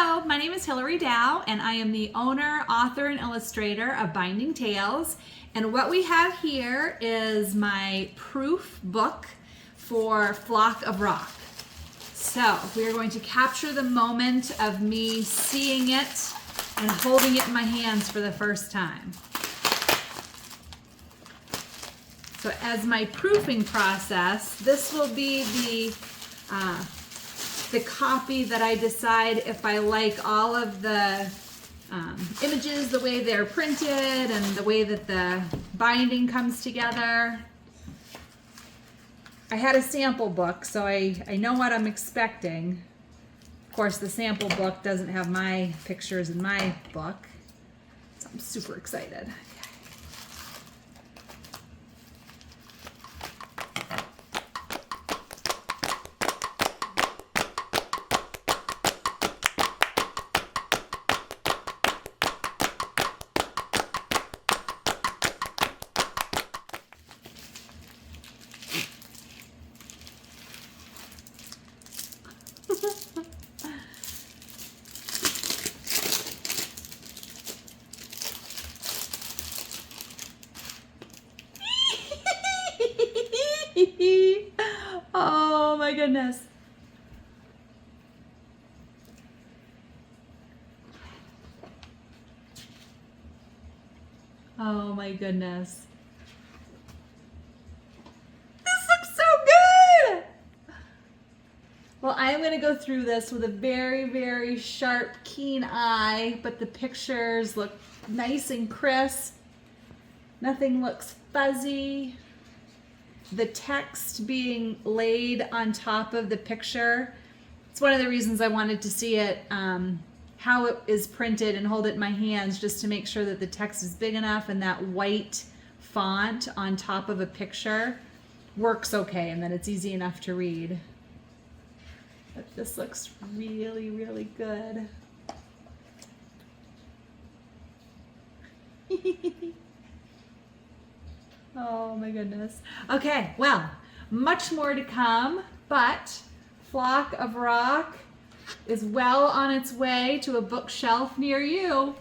Hello, my name is Hillary Dow, and I am the owner, author, and illustrator of Binding Tales. And what we have here is my proof book for Flock of Rock. So we are going to capture the moment of me seeing it and holding it in my hands for the first time. So as my proofing process, this will be the copy that I decide if I like all of the images, the way they're printed, and the way that the binding comes together. I had a sample book, so I know what I'm expecting. Of course, the sample book doesn't have my pictures in my book, so I'm super excited. Oh my goodness. Oh my goodness. This looks so good! Well, I'm going to go through this with a very, very sharp, keen eye, but the pictures look nice and crisp. Nothing looks fuzzy. The text being laid on top of the picture. It's one of the reasons I wanted to see it, how it is printed and hold it in my hands, just to make sure that the text is big enough and that white font on top of a picture works okay and that it's easy enough to read. But this looks really, really good. Oh my goodness. Okay, well, much more to come, but Flock of Rock is well on its way to a bookshelf near you.